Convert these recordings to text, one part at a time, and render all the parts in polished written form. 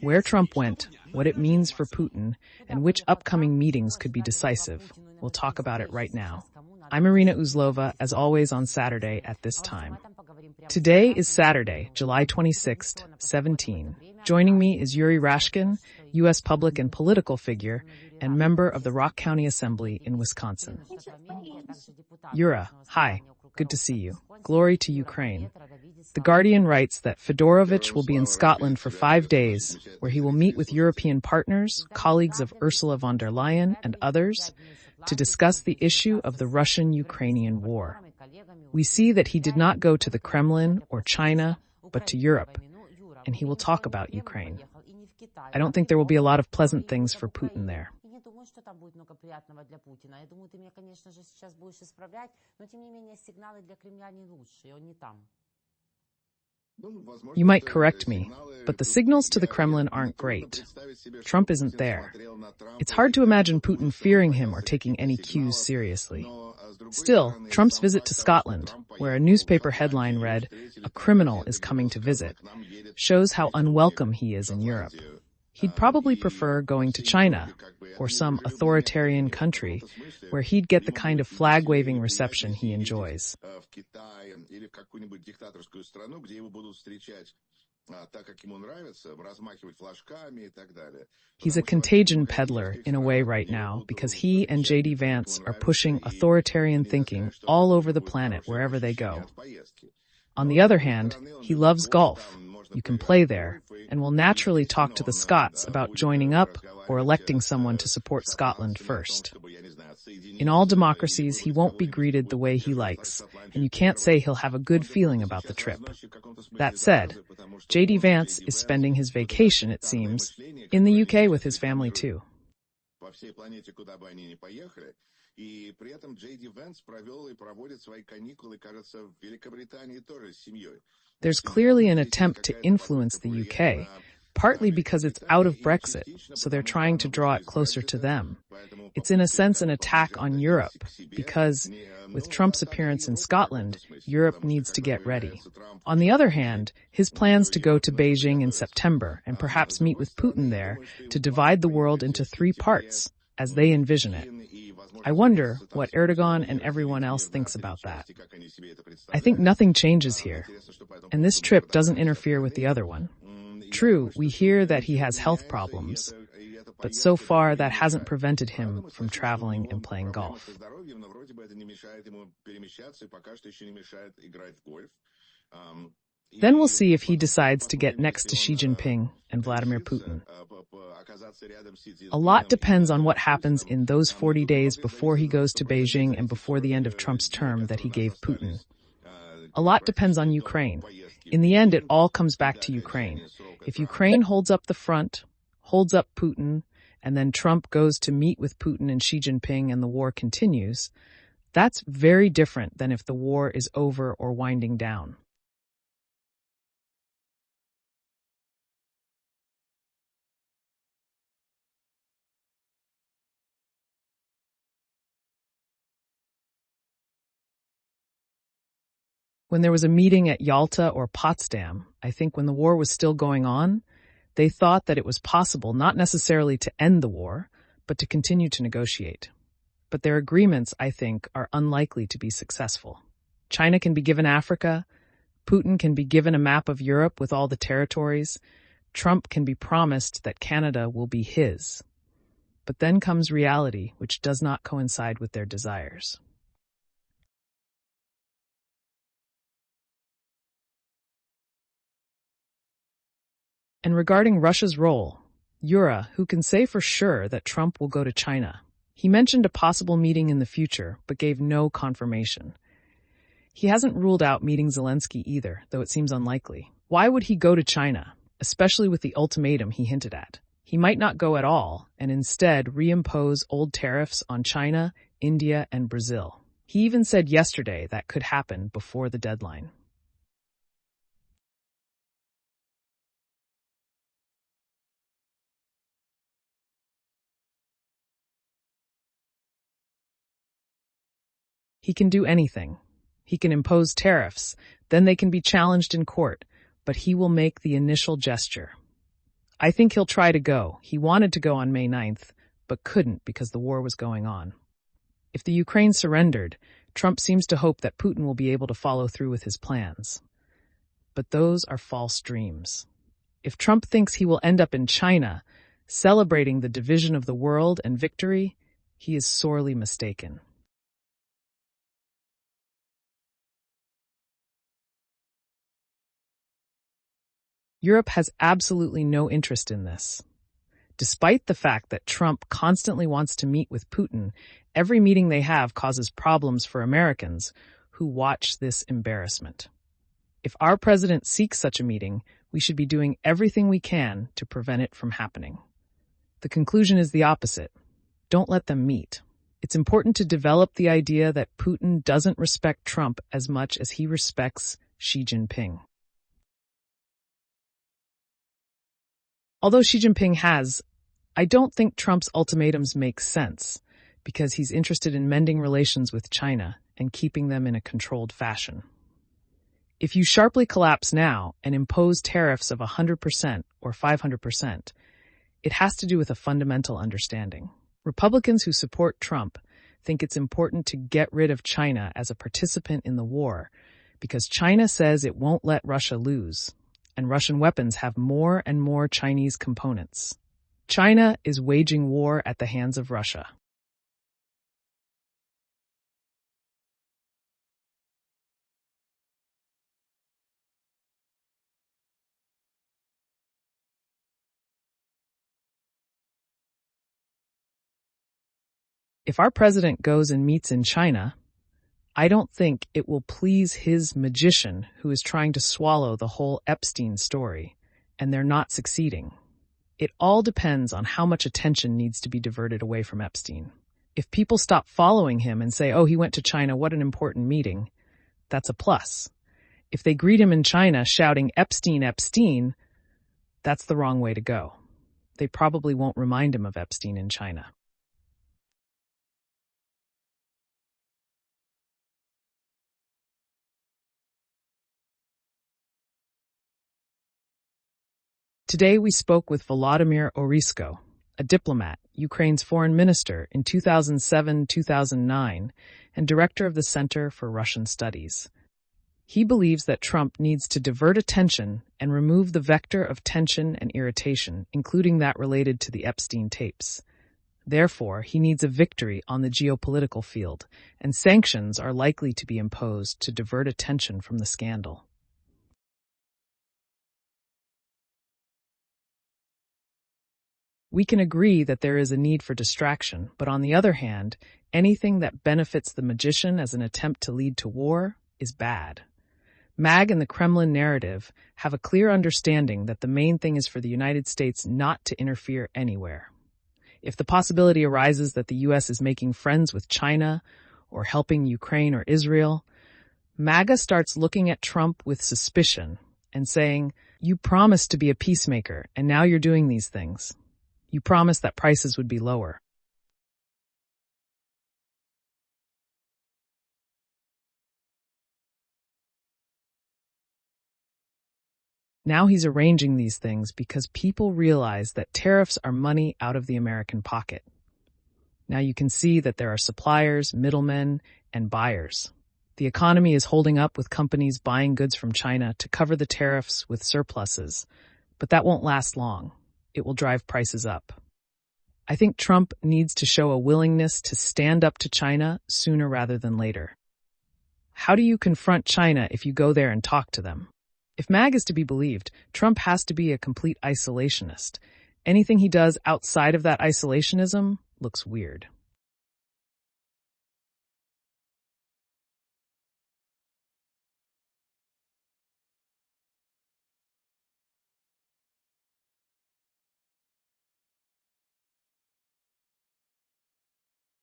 where Trump went, what it means for Putin, and which upcoming meetings could be decisive. We'll talk about it right now. I'm Iryna Uzlova, as always on Saturday at this time. Today is Saturday, July 26th, 17. Joining me is Yuri Rashkin, U.S. public and political figure, and member of the Rock County Assembly in Wisconsin. Yura, hi. Good to see you. Glory to Ukraine. The Guardian writes that Fedorovich will be in Scotland for 5 days, where he will meet with European partners, colleagues of Ursula von der Leyen and others, to discuss the issue of the Russian-Ukrainian war. We see that he did not go to the Kremlin or China, but to Europe, and he will talk about Ukraine. I don't think there will be a lot of pleasant things for Putin there. You might correct me, but the signals to the Kremlin aren't great. Trump isn't there. It's hard to imagine Putin fearing him or taking any cues seriously. Still, Trump's visit to Scotland, where a newspaper headline read, "A criminal is coming to visit," shows how unwelcome he is in Europe. He'd probably prefer going to China or some authoritarian country where he'd get the kind of flag-waving reception he enjoys. He's a contagion peddler in a way right now because he and J.D. Vance are pushing authoritarian thinking all over the planet wherever they go. On the other hand, he loves golf. You can play there, and will naturally talk to the Scots about joining up or electing someone to support Scotland first. In all democracies, he won't be greeted the way he likes, and you can't say he'll have a good feeling about the trip. That said, J.D. Vance is spending his vacation, it seems, in the UK with his family too. There's clearly an attempt to influence the UK, partly because it's out of Brexit, so they're trying to draw it closer to them. It's in a sense an attack on Europe, because, with Trump's appearance in Scotland, Europe needs to get ready. On the other hand, his plans to go to Beijing in September and perhaps meet with Putin there to divide the world into 3 parts, as they envision it. I wonder what Erdogan and everyone else thinks about that. I think nothing changes here, and this trip doesn't interfere with the other one. True, we hear that he has health problems, but so far that hasn't prevented him from traveling and playing golf. Then we'll see if he decides to get next to Xi Jinping and Vladimir Putin. A lot depends on what happens in those 40 days before he goes to Beijing and before the end of Trump's term that he gave Putin. A lot depends on Ukraine. In the end, it all comes back to Ukraine. If Ukraine holds up the front, holds up Putin, and then Trump goes to meet with Putin and Xi Jinping and the war continues, that's very different than if the war is over or winding down. When there was a meeting at Yalta or Potsdam, I think when the war was still going on, they thought that it was possible not necessarily to end the war, but to continue to negotiate. But their agreements, I think, are unlikely to be successful. China can be given Africa, Putin can be given a map of Europe with all the territories, Trump can be promised that Canada will be his. But then comes reality, which does not coincide with their desires. And regarding Russia's role, Yura, who can say for sure that Trump will go to China. He mentioned a possible meeting in the future, but gave no confirmation. He hasn't ruled out meeting Zelenskyy either, though it seems unlikely. Why would he go to China, especially with the ultimatum he hinted at? He might not go at all, and instead reimpose old tariffs on China, India, and Brazil. He even said yesterday that could happen before the deadline. He can do anything. He can impose tariffs, then they can be challenged in court, but he will make the initial gesture. I think he'll try to go. He wanted to go on May 9th, but couldn't because the war was going on. If the Ukraine surrendered, Trump seems to hope that Putin will be able to follow through with his plans. But those are false dreams. If Trump thinks he will end up in China, celebrating the division of the world and victory, he is sorely mistaken. Europe has absolutely no interest in this. Despite the fact that Trump constantly wants to meet with Putin, every meeting they have causes problems for Americans who watch this embarrassment. If our president seeks such a meeting, we should be doing everything we can to prevent it from happening. The conclusion is the opposite. Don't let them meet. It's important to develop the idea that Putin doesn't respect Trump as much as he respects Xi Jinping. Although Xi Jinping has, I don't think Trump's ultimatums make sense because he's interested in mending relations with China and keeping them in a controlled fashion. If you sharply collapse now and impose tariffs of 100% or 500%, it has to do with a fundamental understanding. Republicans who support Trump think it's important to get rid of China as a participant in the war because China says it won't let Russia lose, and Russian weapons have more and more Chinese components. China is waging war at the hands of Russia. If our president goes and meets in China, I don't think it will please his magician who is trying to swallow the whole Epstein story, and they're not succeeding. It all depends on how much attention needs to be diverted away from Epstein. If people stop following him and say, oh, he went to China, what an important meeting, that's a plus. If they greet him in China shouting, Epstein, Epstein, that's the wrong way to go. They probably won't remind him of Epstein in China. Today we spoke with Volodymyr Zelenskyy, a diplomat, Ukraine's foreign minister in 2007-2009, and director of the Center for Russian Studies. He believes that Trump needs to divert attention and remove the vector of tension and irritation, including that related to the Epstein tapes. Therefore, he needs a victory on the geopolitical field, and sanctions are likely to be imposed to divert attention from the scandal. We can agree that there is a need for distraction, but on the other hand, anything that benefits the magician as an attempt to lead to war is bad. MAG and the Kremlin narrative have a clear understanding that the main thing is for the United States not to interfere anywhere. If the possibility arises that the U.S. is making friends with China or helping Ukraine or Israel, MAGA starts looking at Trump with suspicion and saying, you promised to be a peacemaker, and now you're doing these things. You promised that prices would be lower. Now he's arranging these things because people realize that tariffs are money out of the American pocket. Now you can see that there are suppliers, middlemen, and buyers. The economy is holding up with companies buying goods from China to cover the tariffs with surpluses, but that won't last long. It will drive prices up. I think Trump needs to show a willingness to stand up to China sooner rather than later. How do you confront China if you go there and talk to them? If MAG is to be believed, Trump has to be a complete isolationist. Anything he does outside of that isolationism looks weird.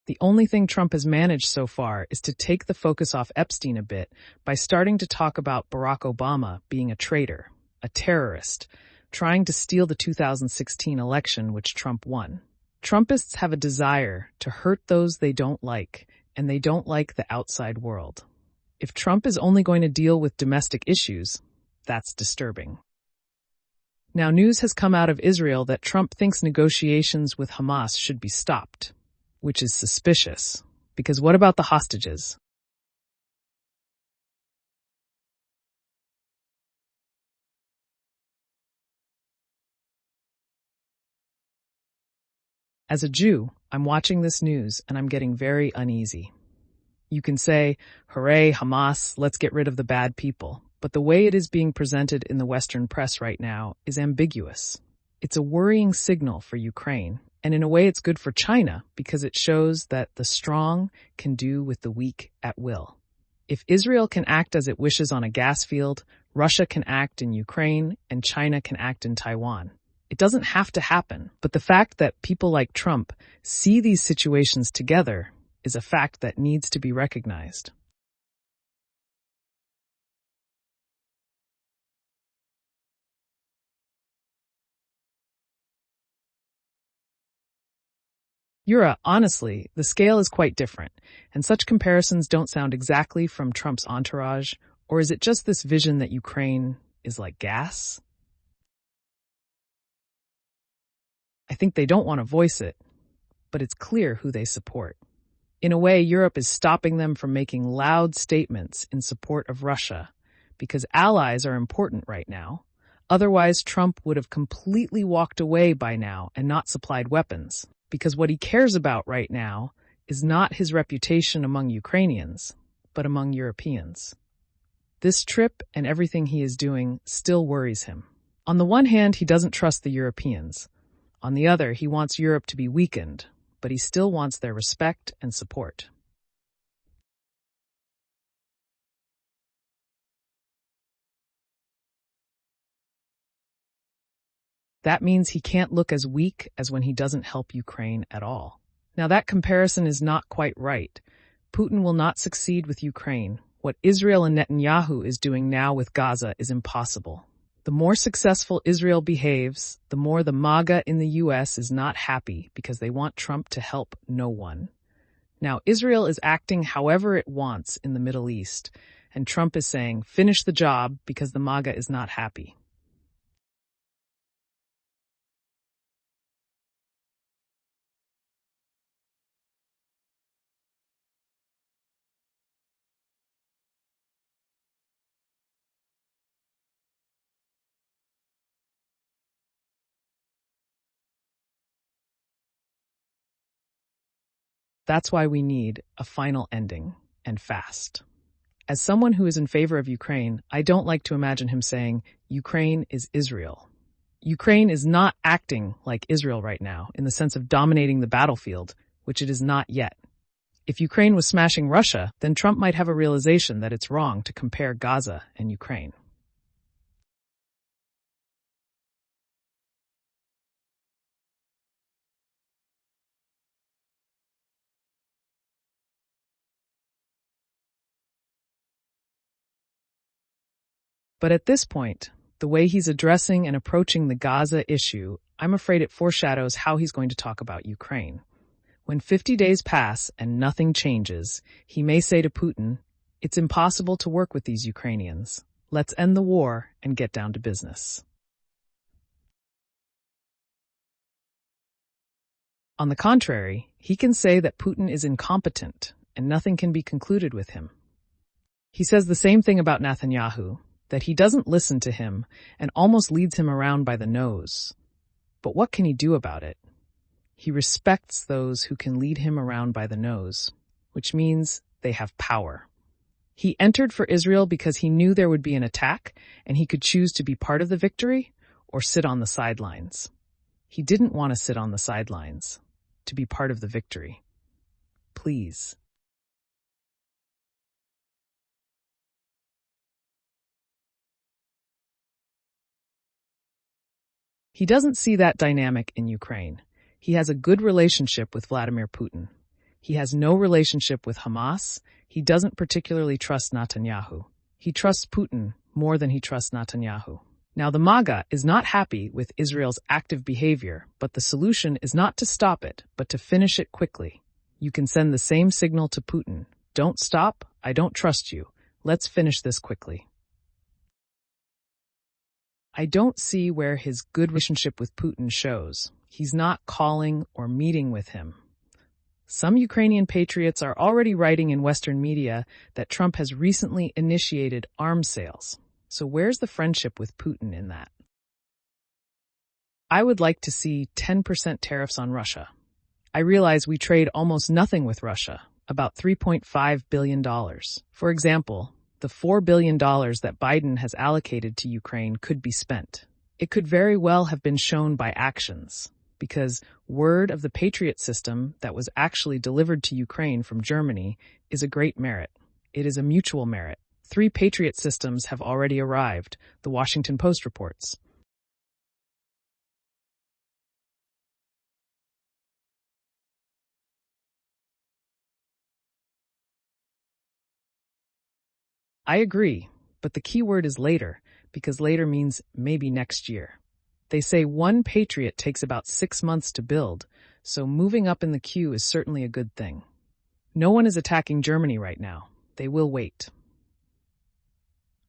The only thing Trump has managed so far is to take the focus off Epstein a bit by starting to talk about Barack Obama being a traitor, a terrorist, trying to steal the 2016 election which Trump won. Trumpists have a desire to hurt those they don't like, and they don't like the outside world. If Trump is only going to deal with domestic issues, that's disturbing. Now, news has come out of Israel that Trump thinks negotiations with Hamas should be stopped, which is suspicious, because what about the hostages? As a Jew, I'm watching this news and I'm getting very uneasy. You can say, hooray, Hamas, let's get rid of the bad people. But the way it is being presented in the Western press right now is ambiguous. It's a worrying signal for Ukraine, and in a way it's good for China because it shows that the strong can do with the weak at will. If Israel can act as it wishes on a gas field, Russia can act in Ukraine, and China can act in Taiwan. It doesn't have to happen, but the fact that people like Trump see these situations together is a fact that needs to be recognized. Yura, honestly, the scale is quite different, and such comparisons don't sound exactly from Trump's entourage, or is it just this vision that Ukraine is like gas? I think they don't want to voice it, but it's clear who they support. In a way, Europe is stopping them from making loud statements in support of Russia, because allies are important right now. Otherwise, Trump would have completely walked away by now and not supplied weapons, because what he cares about right now is not his reputation among Ukrainians, but among Europeans. This trip and everything he is doing still worries him. On the one hand, he doesn't trust the Europeans. On the other, he wants Europe to be weakened, but he still wants their respect and support. That means he can't look as weak as when he doesn't help Ukraine at all. Now, that comparison is not quite right. Putin will not succeed with Ukraine. What Israel and Netanyahu is doing now with Gaza is impossible. The more successful Israel behaves, the more the MAGA in the U.S. is not happy because they want Trump to help no one. Now, Israel is acting however it wants in the Middle East, and Trump is saying, finish the job because the MAGA is not happy. That's why we need a final ending, and fast. As someone who is in favor of Ukraine, I don't like to imagine him saying, Ukraine is Israel. Ukraine is not acting like Israel right now, in the sense of dominating the battlefield, which it is not yet. If Ukraine was smashing Russia, then Trump might have a realization that it's wrong to compare Gaza and Ukraine. But at this point, the way he's addressing and approaching the Gaza issue, I'm afraid it foreshadows how he's going to talk about Ukraine. When 50 days pass and nothing changes, he may say to Putin, it's impossible to work with these Ukrainians. Let's end the war and get down to business. On the contrary, he can say that Putin is incompetent and nothing can be concluded with him. He says the same thing about Netanyahu, that he doesn't listen to him and almost leads him around by the nose. But what can he do about it? He respects those who can lead him around by the nose, which means they have power. He entered for Israel because he knew there would be an attack and he could choose to be part of the victory or sit on the sidelines. He didn't want to sit on the sidelines, to be part of the victory. Please. He doesn't see that dynamic in Ukraine. He has a good relationship with Vladimir Putin. He has no relationship with Hamas. He doesn't particularly trust Netanyahu. He trusts Putin more than he trusts Netanyahu. Now, the MAGA is not happy with Israel's active behavior, but the solution is not to stop it, but to finish it quickly. You can send the same signal to Putin. Don't stop. I don't trust you. Let's finish this quickly. I don't see where his good relationship with Putin shows. He's not calling or meeting with him. Some Ukrainian patriots are already writing in Western media that Trump has recently initiated arms sales. So where's the friendship with Putin in that? I would like to see 10% tariffs on Russia. I realize we trade almost nothing with Russia, about $3.5 billion. For example, the $4 billion that Biden has allocated to Ukraine could be spent. It could very well have been shown by actions, because word of the Patriot system that was actually delivered to Ukraine from Germany is a great merit. It is a mutual merit. 3 Patriot systems have already arrived, the Washington Post reports. I agree, but the key word is later, because later means maybe next year. They say 1 Patriot takes about 6 months to build, so moving up in the queue is certainly a good thing. No one is attacking Germany right now. They will wait.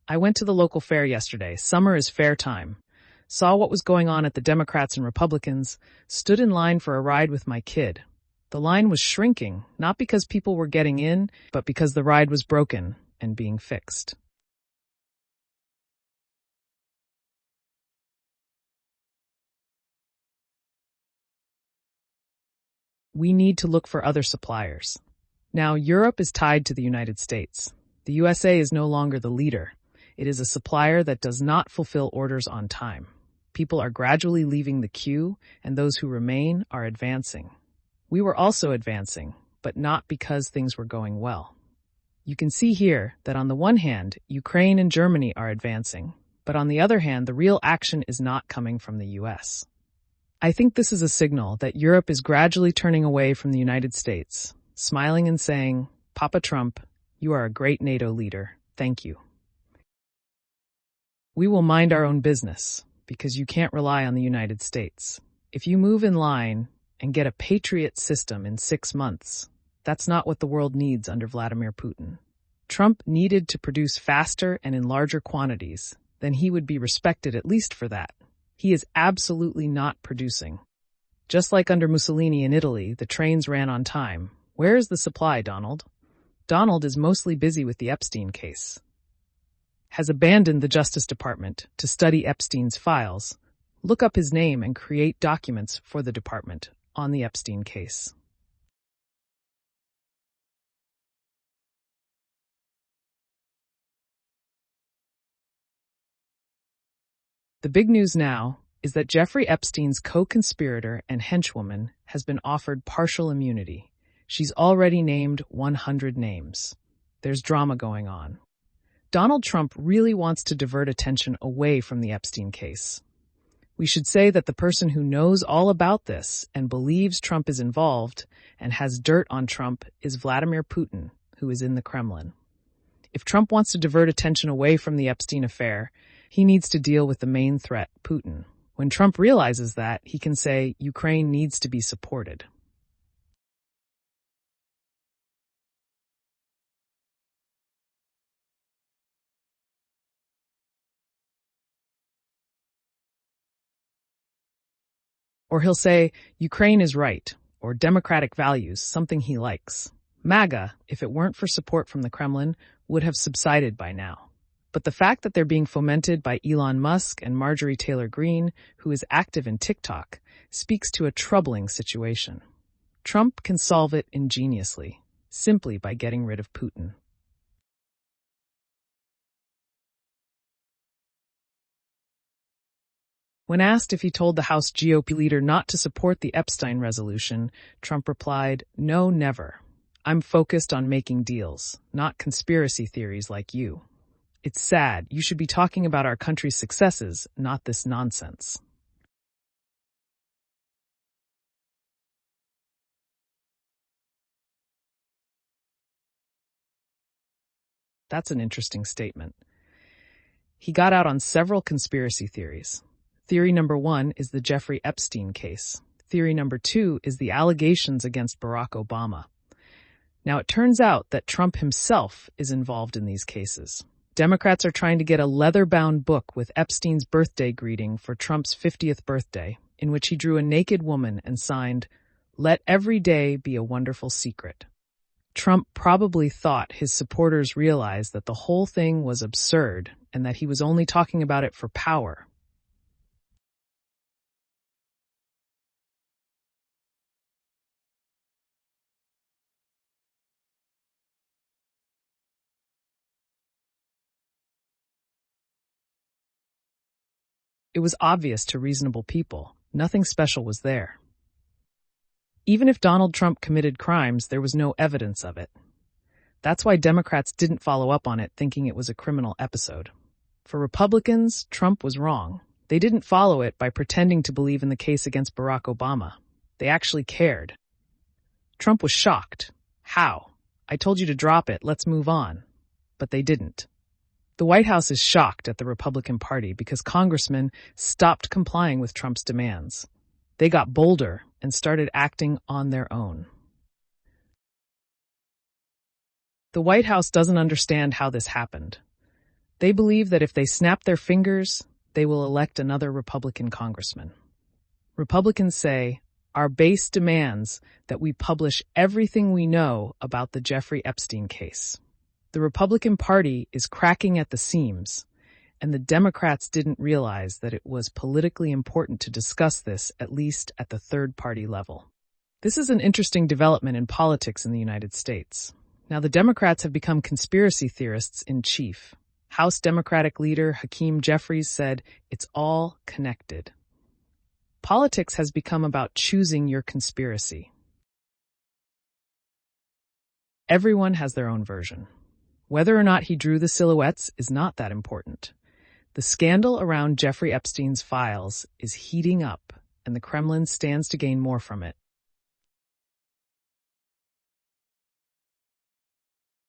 I went to the local fair yesterday. Summer is fair time. Saw what was going on at the Democrats and Republicans, stood in line for a ride with my kid. The line was shrinking, not because people were getting in, but because the ride was broken and being fixed. We need to look for other suppliers. Now, Europe is tied to the United States. The USA is no longer the leader. It is a supplier that does not fulfill orders on time. People are gradually leaving the queue, and those who remain are advancing. We were also advancing, but not because things were going well. You can see here that on the one hand, Ukraine and Germany are advancing, but on the other hand, the real action is not coming from the US. I think this is a signal that Europe is gradually turning away from the United States, smiling and saying, "Papa Trump, you are a great NATO leader. Thank you." We will mind our own business, because you can't rely on the United States. If you move in line and get a Patriot system in 6 months, that's not what the world needs under Vladimir Putin. Trump needed to produce faster and in larger quantities, then he would be respected at least for that. He is absolutely not producing. Just like under Mussolini in Italy, the trains ran on time. Where is the supply, Donald? Donald is mostly busy with the Epstein case. Has abandoned the Justice Department to study Epstein's files, look up his name and create documents for the department on the Epstein case. The big news now is that Jeffrey Epstein's co-conspirator and henchwoman has been offered partial immunity. She's already named 100 names. There's drama going on. Donald Trump really wants to divert attention away from the Epstein case. We should say that the person who knows all about this and believes Trump is involved and has dirt on Trump is Vladimir Putin, who is in the Kremlin. If Trump wants to divert attention away from the Epstein affair, he needs to deal with the main threat, Putin. When Trump realizes that, he can say Ukraine needs to be supported. Or he'll say, Ukraine is right, or democratic values, something he likes. MAGA, if it weren't for support from the Kremlin, would have subsided by now. But the fact that they're being fomented by Elon Musk and Marjorie Taylor Greene, who is active in TikTok, speaks to a troubling situation. Trump can solve it ingeniously, simply by getting rid of Putin. When asked if he told the House GOP leader not to support the Epstein resolution, Trump replied, "No, never. I'm focused on making deals, not conspiracy theories like you. It's sad. You should be talking about our country's successes, not this nonsense." That's an interesting statement. He got out on several conspiracy theories. Theory number 1 is the Jeffrey Epstein case. Theory number 2 is the allegations against Barack Obama. Now, it turns out that Trump himself is involved in these cases. Democrats are trying to get a leather-bound book with Epstein's birthday greeting for Trump's 50th birthday, in which he drew a naked woman and signed, "Let every day be a wonderful secret." Trump probably thought his supporters realized that the whole thing was absurd and that he was only talking about it for power. It was obvious to reasonable people. Nothing special was there. Even if Donald Trump committed crimes, there was no evidence of it. That's why Democrats didn't follow up on it, thinking it was a criminal episode. For Republicans, Trump was wrong. They didn't follow it by pretending to believe in the case against Barack Obama. They actually cared. Trump was shocked. How? I told you to drop it, let's move on. But they didn't. The White House is shocked at the Republican Party because congressmen stopped complying with Trump's demands. They got bolder and started acting on their own. The White House doesn't understand how this happened. They believe that if they snap their fingers, they will elect another Republican congressman. Republicans say, our base demands that we publish everything we know about the Jeffrey Epstein case. The Republican Party is cracking at the seams, and the Democrats didn't realize that it was politically important to discuss this, at least at the third-party level. This is an interesting development in politics in the United States. Now, the Democrats have become conspiracy theorists in chief. House Democratic leader Hakeem Jeffries said, "It's all connected." Politics has become about choosing your conspiracy. Everyone has their own version. Whether or not he drew the silhouettes is not that important. The scandal around Jeffrey Epstein's files is heating up, and the Kremlin stands to gain more from it.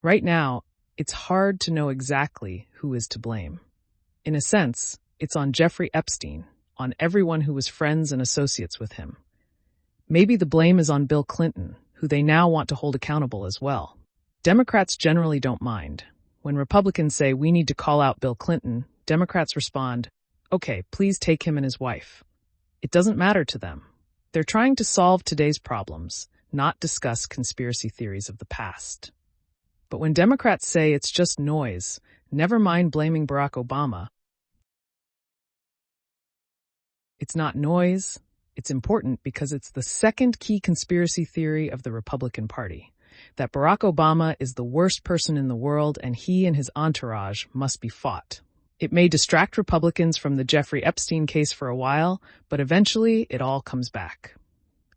Right now, it's hard to know exactly who is to blame. In a sense, it's on Jeffrey Epstein, on everyone who was friends and associates with him. Maybe the blame is on Bill Clinton, who they now want to hold accountable as well. Democrats generally don't mind. When Republicans say we need to call out Bill Clinton, Democrats respond, okay, please take him and his wife. It doesn't matter to them. They're trying to solve today's problems, not discuss conspiracy theories of the past. But when Democrats say it's just noise, never mind blaming Barack Obama, it's not noise, it's important because it's the second key conspiracy theory of the Republican Party, that Barack Obama is the worst person in the world and he and his entourage must be fought. It may distract Republicans from the Jeffrey Epstein case for a while, but eventually it all comes back.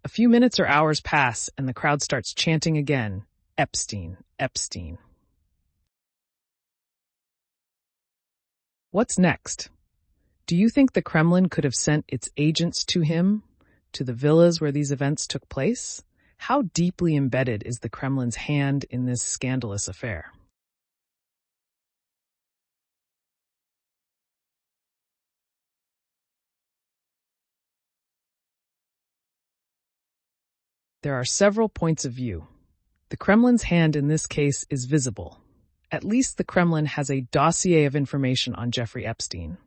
A few minutes or hours pass and the crowd starts chanting again, Epstein, Epstein. What's next? Do you think the Kremlin could have sent its agents to him, to the villas where these events took place? How deeply embedded is the Kremlin's hand in this scandalous affair? There are several points of view. The Kremlin's hand in this case is visible. At least the Kremlin has a dossier of information on Jeffrey Epstein.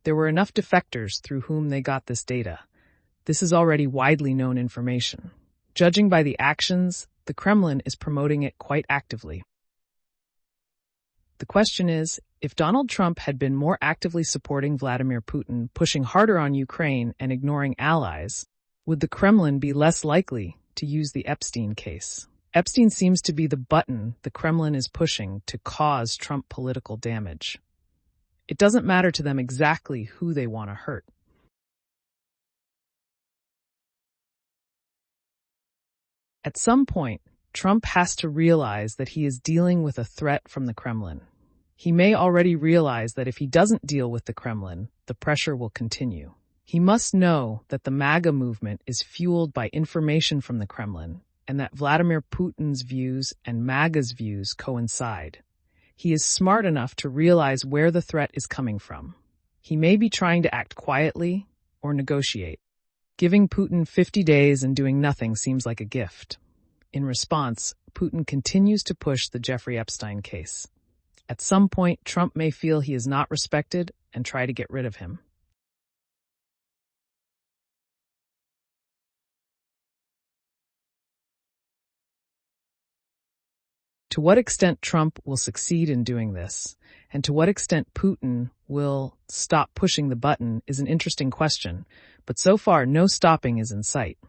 There were enough defectors through whom they got this data. This is already widely known information. Judging by the actions, the Kremlin is promoting it quite actively. The question is, if Donald Trump had been more actively supporting Vladimir Putin, pushing harder on Ukraine and ignoring allies, would the Kremlin be less likely to use the Epstein case? Epstein seems to be the button the Kremlin is pushing to cause Trump political damage. It doesn't matter to them exactly who they want to hurt. At some point, Trump has to realize that he is dealing with a threat from the Kremlin. He may already realize that if he doesn't deal with the Kremlin, the pressure will continue. He must know that the MAGA movement is fueled by information from the Kremlin, and that Vladimir Putin's views and MAGA's views coincide. He is smart enough to realize where the threat is coming from. He may be trying to act quietly or negotiate. Giving Putin 50 days and doing nothing seems like a gift. In response, Putin continues to push the Jeffrey Epstein case. At some point, Trump may feel he is not respected and try to get rid of him. To what extent Trump will succeed in doing this, and to what extent Putin will stop pushing the button is an interesting question, but so far no stopping is in sight.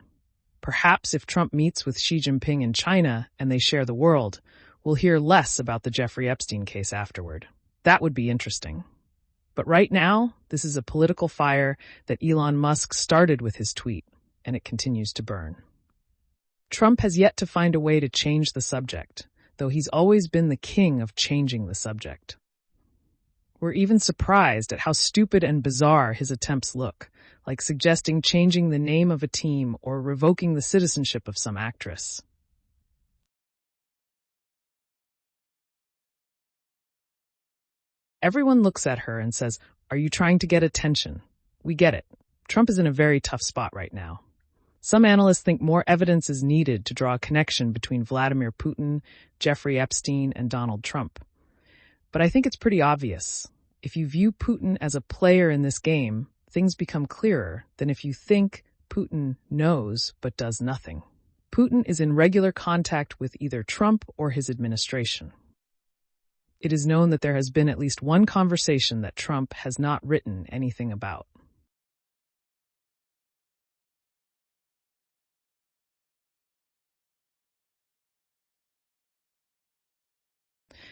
Perhaps if Trump meets with Xi Jinping in China and they share the world, we'll hear less about the Jeffrey Epstein case afterward. That would be interesting. But right now, this is a political fire that Elon Musk started with his tweet, and it continues to burn. Trump has yet to find a way to change the subject, though he's always been the king of changing the subject. We're even surprised at how stupid and bizarre his attempts look, like suggesting changing the name of a team or revoking the citizenship of some actress. Everyone looks at her and says, "Are you trying to get attention?" We get it. Trump is in a very tough spot right now. Some analysts think more evidence is needed to draw a connection between Vladimir Putin, Jeffrey Epstein, and Donald Trump. But I think it's pretty obvious. If you view Putin as a player in this game, things become clearer than if you think Putin knows but does nothing. Putin is in regular contact with either Trump or his administration. It is known that there has been at least one conversation that Trump has not written anything about.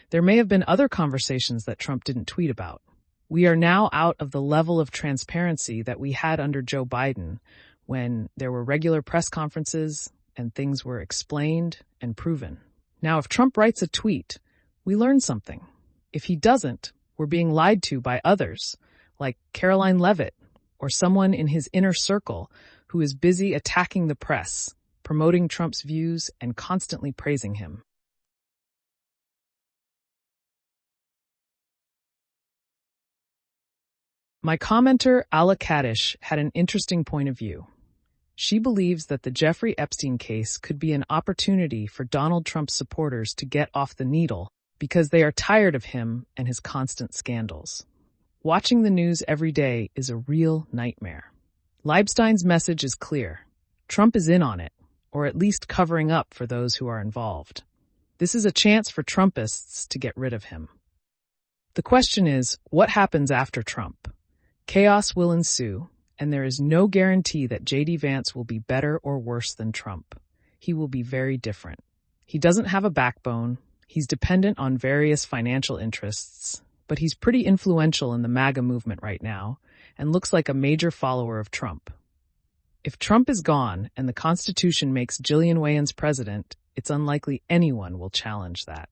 There may have been other conversations that Trump didn't tweet about. We are now out of the level of transparency that we had under Joe Biden, when there were regular press conferences and things were explained and proven. Now, if Trump writes a tweet, we learn something. If he doesn't, we're being lied to by others, like Caroline Leavitt, or someone in his inner circle who is busy attacking the press, promoting Trump's views, and constantly praising him. My commenter, Ala Kadish, had an interesting point of view. She believes that the Jeffrey Epstein case could be an opportunity for Donald Trump's supporters to get off the needle because they are tired of him and his constant scandals. Watching the news every day is a real nightmare. Leibstein's message is clear. Trump is in on it, or at least covering up for those who are involved. This is a chance for Trumpists to get rid of him. The question is, what happens after Trump? Chaos will ensue, and there is no guarantee that J.D. Vance will be better or worse than Trump. He will be very different. He doesn't have a backbone, he's dependent on various financial interests, but he's pretty influential in the MAGA movement right now, and looks like a major follower of Trump. If Trump is gone and the Constitution makes Gillian Wayans president, it's unlikely anyone will challenge that.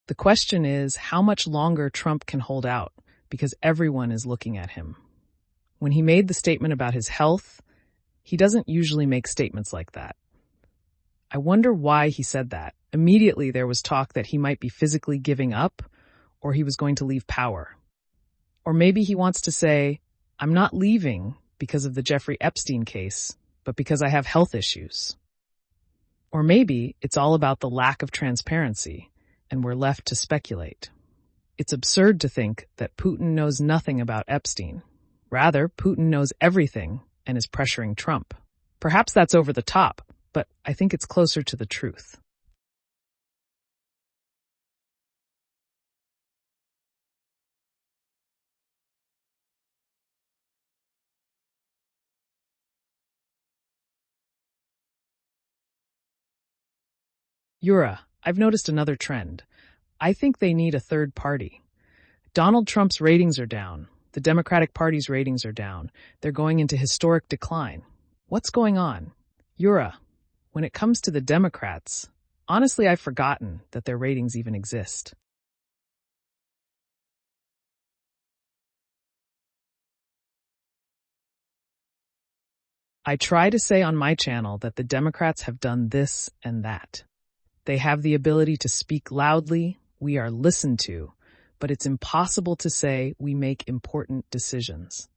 The question is how much longer Trump can hold out, because everyone is looking at him. When he made the statement about his health, he doesn't usually make statements like that. I wonder why he said that. Immediately there was talk that he might be physically giving up, or he was going to leave power. Or maybe he wants to say, I'm not leaving because of the Jeffrey Epstein case, but because I have health issues. Or maybe it's all about the lack of transparency, and we're left to speculate. It's absurd to think that Putin knows nothing about Epstein. Rather, Putin knows everything and is pressuring Trump. Perhaps that's over the top, but I think it's closer to the truth. Yura, I've noticed another trend. I think they need a third party. Donald Trump's ratings are down. The Democratic Party's ratings are down. They're going into historic decline. What's going on? Yura, when it comes to the Democrats, honestly, I've forgotten that their ratings even exist. I try to say on my channel that the Democrats have done this and that. They have the ability to speak loudly, we are listened to, but it's impossible to say we make important decisions.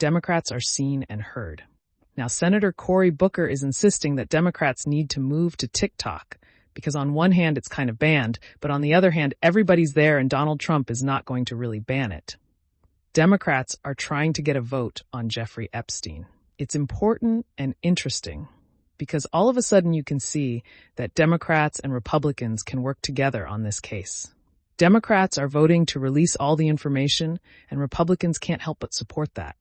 Democrats are seen and heard. Now, Senator Cory Booker is insisting that Democrats need to move to TikTok, because on one hand it's kind of banned, but on the other hand everybody's there and Donald Trump is not going to really ban it. Democrats are trying to get a vote on Jeffrey Epstein. It's important and interesting because all of a sudden you can see that Democrats and Republicans can work together on this case. Democrats are voting to release all the information, and Republicans can't help but support that.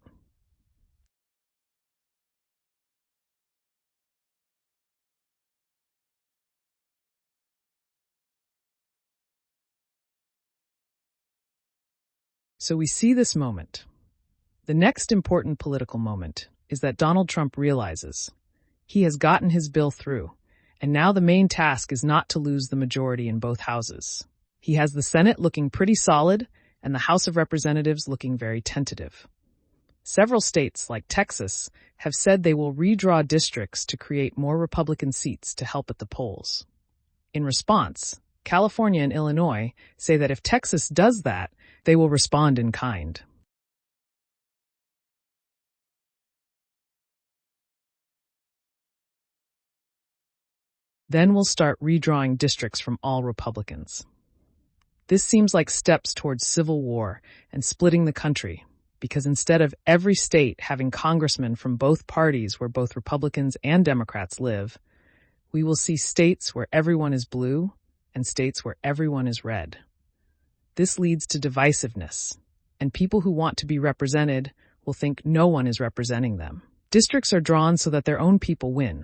So we see this moment. The next important political moment is that Donald Trump realizes he has gotten his bill through, and now the main task is not to lose the majority in both houses. He has the Senate looking pretty solid and the House of Representatives looking very tentative. Several states, like Texas, have said they will redraw districts to create more Republican seats to help at the polls. In response, California and Illinois say that if Texas does that, they will respond in kind. Then we'll start redrawing districts from all Republicans. This seems like steps towards civil war and splitting the country, because instead of every state having congressmen from both parties where both Republicans and Democrats live, we will see states where everyone is blue and states where everyone is red. This leads to divisiveness, and people who want to be represented will think no one is representing them. Districts are drawn so that their own people win.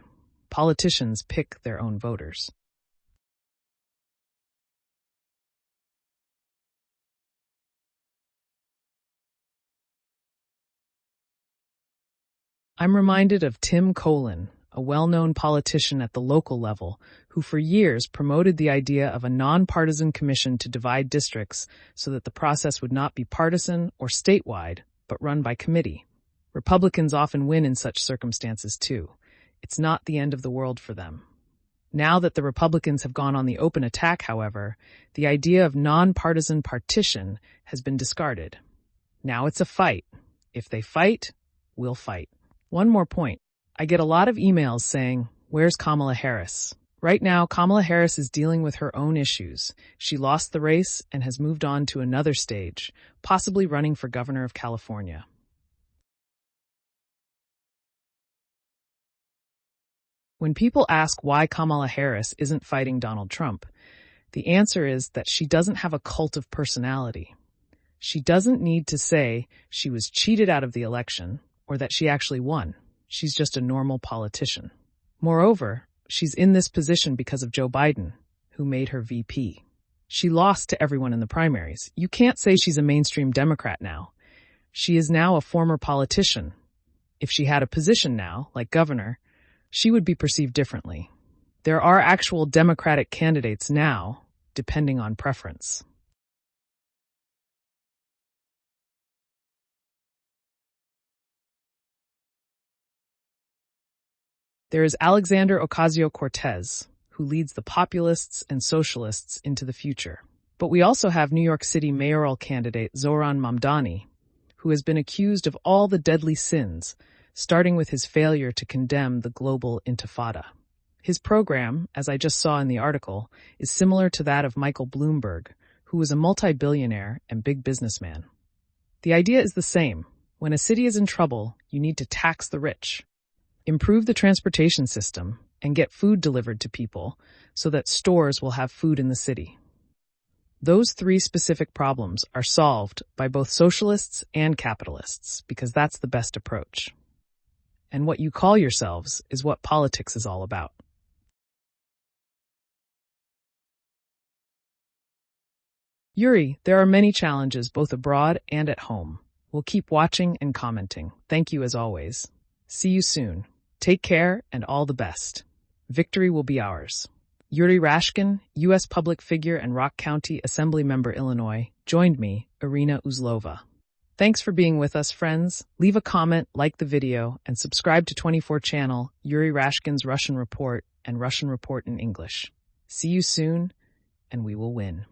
Politicians pick their own voters. I'm reminded of Tim Colin, a well-known politician at the local level, who for years promoted the idea of a nonpartisan commission to divide districts so that the process would not be partisan or statewide, but run by committee. Republicans often win in such circumstances too. It's not the end of the world for them. Now that the Republicans have gone on the open attack, however, the idea of nonpartisan partition has been discarded. Now it's a fight. If they fight, we'll fight. One more point. I get a lot of emails saying, "Where's Kamala Harris?" Right now, Kamala Harris is dealing with her own issues. She lost the race and has moved on to another stage, possibly running for governor of California. When people ask why Kamala Harris isn't fighting Donald Trump, the answer is that she doesn't have a cult of personality. She doesn't need to say she was cheated out of the election or that she actually won. She's just a normal politician. Moreover, she's in this position because of Joe Biden, who made her VP. She lost to everyone in the primaries. You can't say she's a mainstream Democrat now. She is now a former politician. If she had a position now, like governor, she would be perceived differently. There are actual Democratic candidates now, depending on preference. There is Alexander Ocasio-Cortez, who leads the populists and socialists into the future. But we also have New York City mayoral candidate Zohran Mamdani, who has been accused of all the deadly sins, starting with his failure to condemn the global intifada. His program, as I just saw in the article, is similar to that of Michael Bloomberg, who was a multi-billionaire and big businessman. The idea is the same. When a city is in trouble, you need to tax the rich, improve the transportation system, and get food delivered to people so that stores will have food in the city. Those three specific problems are solved by both socialists and capitalists because that's the best approach. And what you call yourselves is what politics is all about. Yuri, there are many challenges both abroad and at home. We'll keep watching and commenting. Thank you as always. See you soon. Take care and all the best. Victory will be ours. Yuri Rashkin, U.S. public figure and Rock County Assembly member, Illinois, joined me, Iryna Uzlova. Thanks for being with us, friends. Leave a comment, like the video, and subscribe to 24 channel, Yuri Rashkin's Russian Report and Russian Report in English. See you soon, and we will win.